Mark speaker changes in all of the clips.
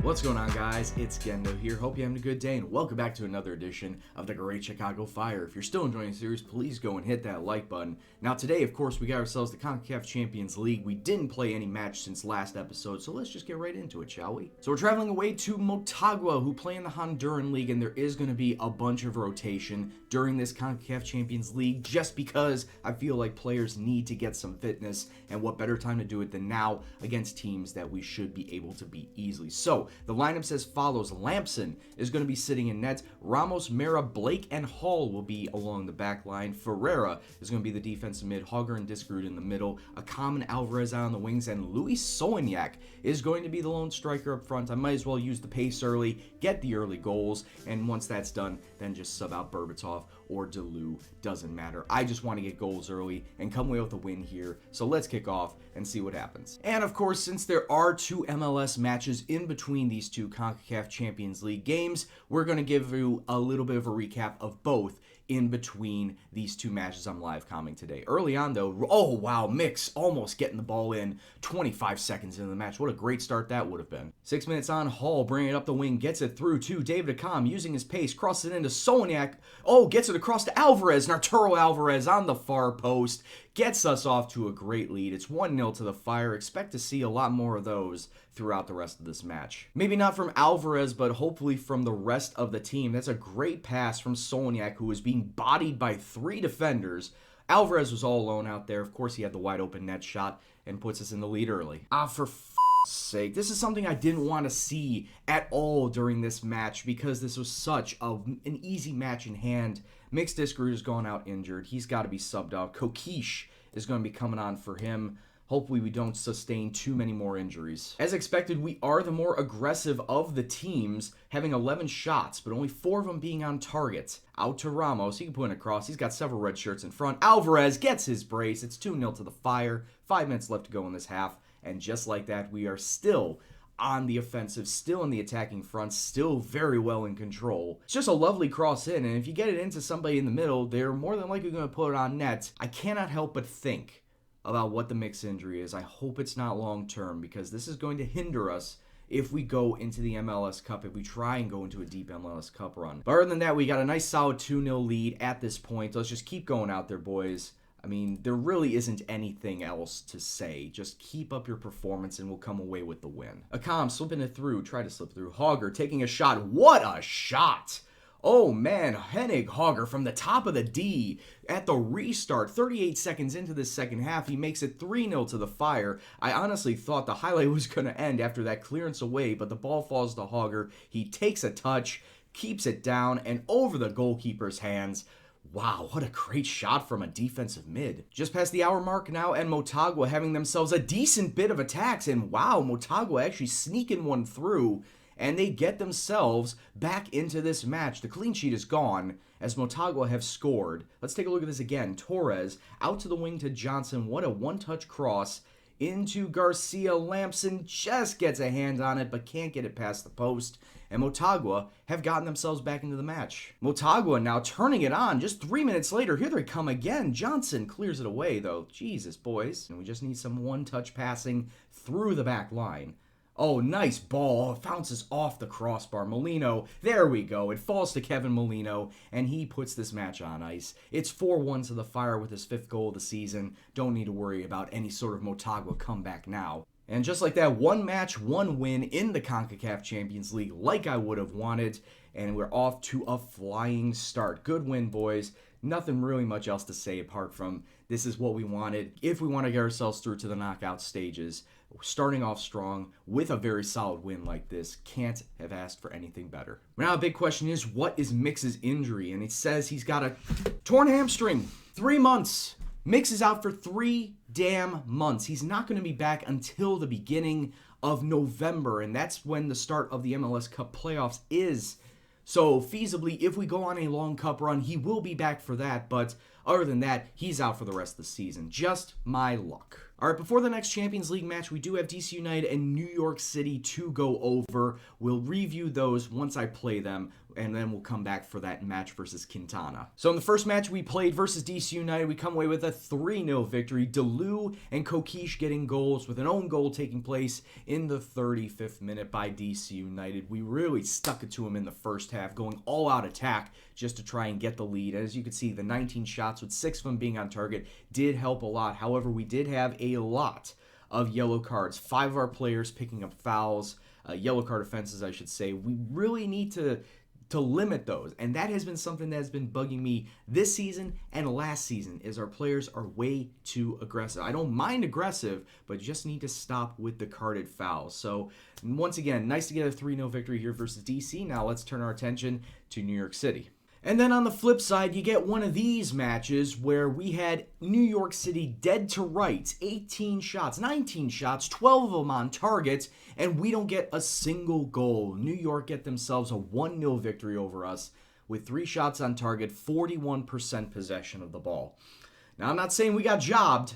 Speaker 1: What's going on, guys? It's Gendo here. Hope you're having a good day, and welcome back to another edition of the Great Chicago Fire. If you're still enjoying the series, please go and hit that like button. Now, today, of course, we got ourselves the CONCACAF Champions League. We didn't play any match since last episode, so let's just get right into it, shall we? So we're traveling away to Motagua, who play in the Honduran League, and there is going to be a bunch of rotation during this CONCACAF Champions League, just because I feel like players need to get some fitness, and what better time to do it than now against teams that we should be able to beat easily. So, the lineup says follows. Lampson is going to be sitting in net. Ramos, Mera, Blake, and Hall will be along the back line. Ferreira is going to be the defensive mid. Hogger and Diskerud in the middle. Akam and Alvarez out on the wings. And Luis Soignac is going to be the lone striker up front. I might as well use the pace early, get the early goals, and once that's done, then just sub out Berbatov or Delu. Doesn't matter. I just want to get goals early and come away with a win here. So let's kick off and see what happens. And of course, since there are two MLS matches in between these two CONCACAF Champions League games, we're going to give you a little bit of a recap of both in between these two matches I'm live commenting today. Early on though, oh wow, Mix almost getting the ball in 25 seconds into the match. What a great start that would have been. 6 minutes on, Hall bringing it up the wing, gets it through to David Akam, using his pace, crosses it into Soignac. Oh, gets it across to Alvarez, and Arturo Alvarez on the far post gets us off to a great lead. It's 1-0 to the Fire. Expect to see a lot more of those throughout the rest of this match. Maybe not from Alvarez, but hopefully from the rest of the team. That's a great pass from Soignac, who was being bodied by 3 defenders. Alvarez was all alone out there. Of course, he had the wide open net shot and puts us in the lead early. For sake, this is something I didn't want to see at all during this match, because this was such an easy match in hand. Mixed Diskerud has gone out injured. He's got to be subbed out. Kokish is going to be coming on for him. Hopefully we don't sustain too many more injuries. As expected, we are the more aggressive of the teams, having 11 shots, but only 4 of them being on target. Out to Ramos. He can put it across. He's got several red shirts in front. Alvarez gets his brace. It's 2-0 to the Fire. 5 minutes left to go in this half. And just like that, we are still on the offensive, still in the attacking front, still very well in control. It's just a lovely cross in, and if you get it into somebody in the middle, they're more than likely going to put it on net. I cannot help but think about what the Mix injury is. I hope it's not long term, because this is going to hinder us if we go into the MLS Cup, if we try and go into a deep MLS Cup run. But other than that, we got a nice solid 2-0 lead at this point. Let's just keep going out there, boys. I mean, there really isn't anything else to say. Just keep up your performance and we'll come away with the win. Akam slipping it through, try to slip through. Hogger taking a shot. What a shot! Oh man, Hennig Hogger from the top of the D at the restart. 38 seconds into the second half, he makes it 3-0 to the Fire. I honestly thought the highlight was going to end after that clearance away, but the ball falls to Hogger. He takes a touch, keeps it down, and over the goalkeeper's hands. Wow, what a great shot from a defensive mid. Just past the hour mark now, and Motagua having themselves a decent bit of attacks, and wow, Motagua actually sneaking one through, and they get themselves back into this match. The clean sheet is gone, as Motagua have scored. Let's take a look at this again. Torres out to the wing to Johnson. What a one-touch cross into Garcia. Lampson just gets a hand on it, but can't get it past the post. And Motagua have gotten themselves back into the match. Motagua now turning it on just 3 minutes later. Here they come again. Johnson clears it away, though. Jesus, boys. And we just need some one-touch passing through the back line. Oh, nice ball. It bounces off the crossbar. Molino, there we go. It falls to Kevin Molino, and he puts this match on ice. It's 4-1 to the Fire with his 5th goal of the season. Don't need to worry about any sort of Motagua comeback now. And just like that, 1 match, 1 win in the CONCACAF Champions League, like I would have wanted, and we're off to a flying start. Good win, boys. Nothing really much else to say apart from this is what we wanted. If we want to get ourselves through to the knockout stages, starting off strong with a very solid win like this, can't have asked for anything better. Now, a big question is, what is Mix's injury? And it says he's got a torn hamstring, 3 months. Mix is out for 3 damn months. He's not going to be back until the beginning of November, and that's when the start of the MLS Cup playoffs is. So, feasibly, if we go on a long cup run, he will be back for that, but other than that, he's out for the rest of the season. Just my luck. Alright, before the next Champions League match, we do have DC United and New York City to go over. We'll review those once I play them. and then we'll come back for that match versus Quintana. So in the first match we played versus DC United, we come away with a 3-0 victory. Delu and Kokish getting goals, with an own goal taking place in the 35th minute by DC United. We really stuck it to them in the first half, going all-out attack just to try and get the lead. As you can see, the 19 shots, with 6 of them being on target, did help a lot. However, we did have a lot of yellow cards. 5 of our players picking up fouls, yellow card offenses, I should say. We really need to limit those, and that has been something that has been bugging me this season and last season, is our players are way too aggressive. I don't mind aggressive, but just need to stop with the carded fouls. So once again, nice to get a 3-0 victory here versus DC. Now let's turn our attention to New York City. And then on the flip side, you get one of these matches where we had New York City dead to rights, 18 shots, 19 shots, 12 of them on target, and we don't get a single goal. New York get themselves a 1-0 victory over us with 3 shots on target, 41% possession of the ball. Now, I'm not saying we got jobbed,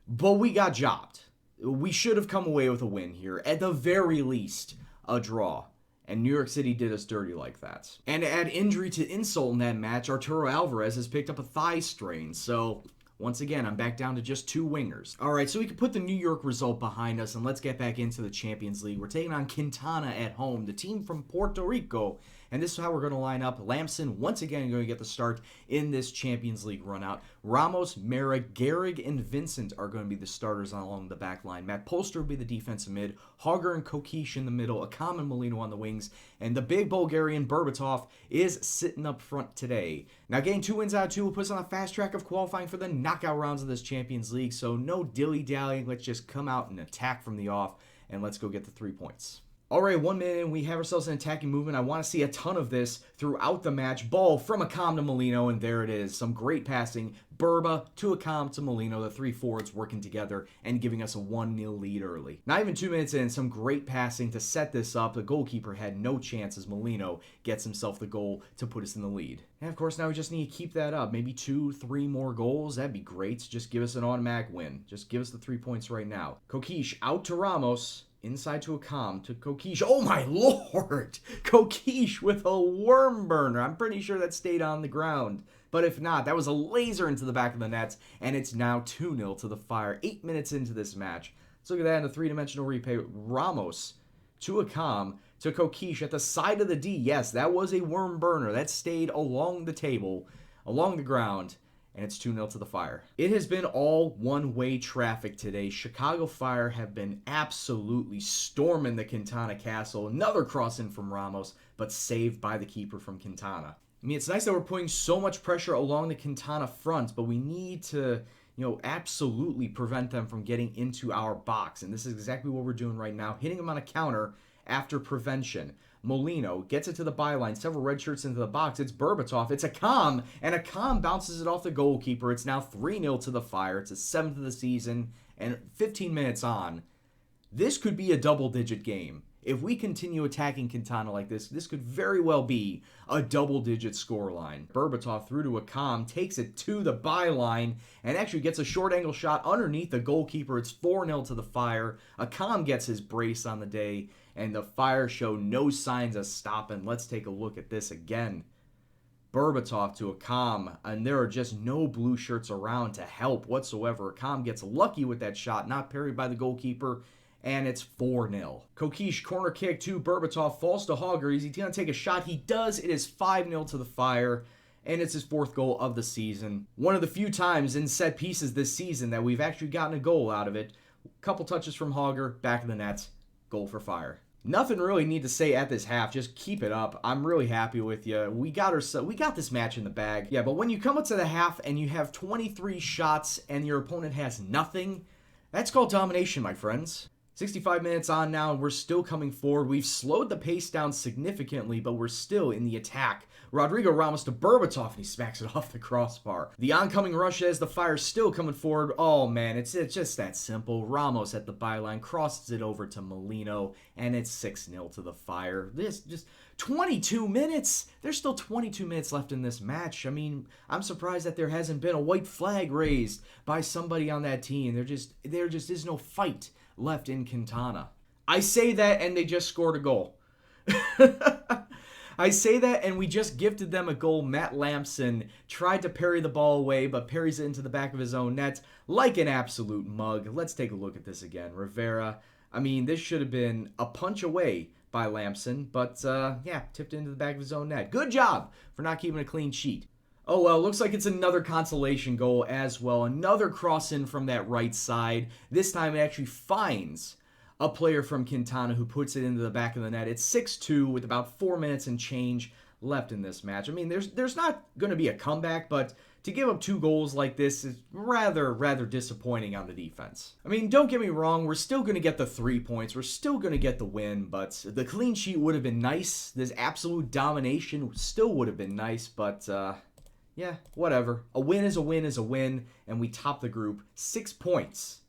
Speaker 1: but we got jobbed. We should have come away with a win here, at the very least, a draw. And New York City did us dirty like that. And to add injury to insult in that match, Arturo Alvarez has picked up a thigh strain. So, once again, I'm back down to just 2 wingers. All right, so we can put the New York result behind us, and let's get back into the Champions League. We're taking on Quintana at home, the team from Puerto Rico. And this is how we're going to line up. Lamson, once again, going to get the start in this Champions League run-out. Ramos, Mera, Gehrig, and Vincent are going to be the starters along the back line. Matt Polster will be the defensive mid. Hauger and Kokish in the middle. Akam and Molino on the wings. And the big Bulgarian Berbatov is sitting up front today. Now, getting 2 wins out of 2 will put us on a fast track of qualifying for the knockout rounds of this Champions League. So no dilly-dallying. Let's just come out and attack from the off, and let's go get the 3 points. All right, 1 minute in, we have ourselves an attacking movement. I want to see a ton of this throughout the match. Ball from Akam to Molino, and there it is. Some great passing. Burba to Akam to Molino, the 3 forwards working together and giving us a 1-0 lead early. Not even 2 minutes in, some great passing to set this up. The goalkeeper had no chance as Molino gets himself the goal to put us in the lead. And of course, now we just need to keep that up. Maybe 2-3 more goals. That'd be great. Just give us an automatic win. Just give us the 3 points right now. Kokish out to Ramos. Inside to Akam, to Kokish. Oh my lord! Kokish with a worm burner. I'm pretty sure that stayed on the ground. But if not, that was a laser into the back of the nets, and it's now 2-0 to the Fire. 8 minutes into this match. Let's look at that in the 3-dimensional replay. Ramos to Akam, to Kokish at the side of the D. Yes, that was a worm burner. That stayed along the table, along the ground. And it's 2-0 to the Fire. It has been all one-way traffic today. Chicago Fire have been absolutely storming the Quintana Castle. Another cross-in from Ramos, but saved by the keeper from Quintana. I mean, it's nice that we're putting so much pressure along the Quintana front, but we need to, absolutely prevent them from getting into our box. And this is exactly what we're doing right now, hitting them on a counter after prevention. Molino gets it to the byline, several red shirts into the box. It's Berbatov, it's Akam, and Akam bounces it off the goalkeeper. It's now 3-0 to the Fire. It's the 7th of the season, and 15 minutes on. This could be a double-digit game. If we continue attacking Quintana like this could very well be a double-digit scoreline. Berbatov through to Akam, takes it to the byline, and actually gets a short-angle shot underneath the goalkeeper. It's 4-0 to the Fire. Akam gets his brace on the day, and the Fire show no signs of stopping. Let's take a look at this again. Berbatov to Akam, and there are just no blue shirts around to help whatsoever. Akam gets lucky with that shot, not parried by the goalkeeper, and it's 4-0. Kokish, corner kick to Berbatov, falls to Hauger. Is he going to take a shot? He does. It is 5-0 to the Fire, and it's his 4th goal of the season. One of the few times in set pieces this season that we've actually gotten a goal out of it. Couple touches from Hauger, back of the net, goal for Fire. Nothing really need to say at this half. Just keep it up. I'm really happy with you. We got this match in the bag. Yeah, but when you come up to the half and you have 23 shots and your opponent has nothing, that's called domination, my friends. 65 minutes on now, and we're still coming forward. We've slowed the pace down significantly, but we're still in the attack. Rodrigo Ramos to Berbatov, and he smacks it off the crossbar. The oncoming rush as the Fire's still coming forward. Oh, man, it's just that simple. Ramos at the byline crosses it over to Molino, and it's 6-0 to the Fire. This just 22 minutes. There's still 22 minutes left in this match. I mean, I'm surprised that there hasn't been a white flag raised by somebody on that team. There just is no fight left in Quintana. I say that, and they just scored a goal. I say that, and we just gifted them a goal. Matt Lampson tried to parry the ball away, but parries it into the back of his own net like an absolute mug. Let's take a look at this again. Rivera, I mean, this should have been a punch away by Lampson, but yeah, tipped into the back of his own net. Good job for not keeping a clean sheet. Oh well, looks like it's another consolation goal as well. Another cross in from that right side. This time it actually finds a player from Quintana who puts it into the back of the net. It's 6-2 with about 4 minutes and change left in this match. I mean, there's not going to be a comeback, but to give up 2 goals like this is rather disappointing on the defense. I mean, don't get me wrong, we're still going to get the 3 points. We're still going to get the win, but the clean sheet would have been nice. This absolute domination still would have been nice, but yeah, whatever. A win is a win is a win, and we top the group 6 points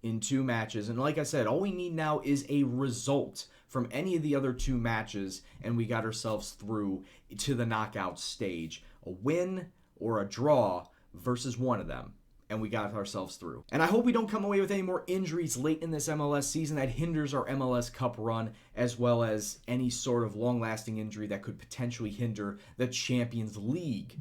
Speaker 1: in 2 matches. And like I said, all we need now is a result from any of the other 2 matches, and we got ourselves through to the knockout stage. A win or a draw versus one of them, and we got ourselves through. And I hope we don't come away with any more injuries late in this MLS season that hinders our MLS Cup run, as well as any sort of long-lasting injury that could potentially hinder the Champions League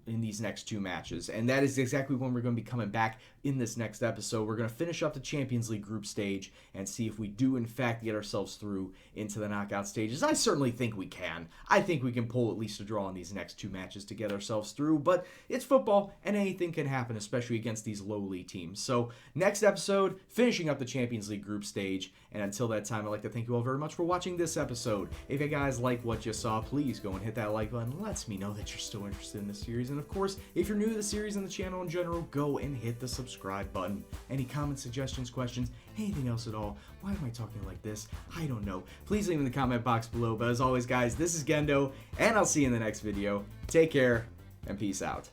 Speaker 1: in these next 2 matches. And that is exactly when we're going to be coming back in this next episode. We're going to finish up the Champions League group stage and see if we do in fact get ourselves through into the knockout stages. I certainly think we can. I think we can pull at least a draw in these next 2 matches to get ourselves through, but it's football and anything can happen, especially against these lowly teams. So next episode, finishing up the Champions League group stage, and until that time, I'd like to thank you all very much for watching this episode. If you guys like what you saw, please go and hit that like button. It lets me know that you're still interested in this series. And of course, if you're new to the series and the channel in general, go and hit the subscribe button. Any comments, suggestions, questions, anything else at all? Why am I talking like this? I don't know. Please leave in the comment box below. But as always, guys, this is Gendo, and I'll see you in the next video. Take care, and peace out.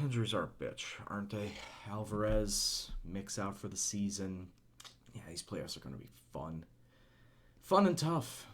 Speaker 1: Injuries are a bitch, aren't they? Alvarez, mix out for the season. Yeah, these playoffs are going to be fun. Fun and tough.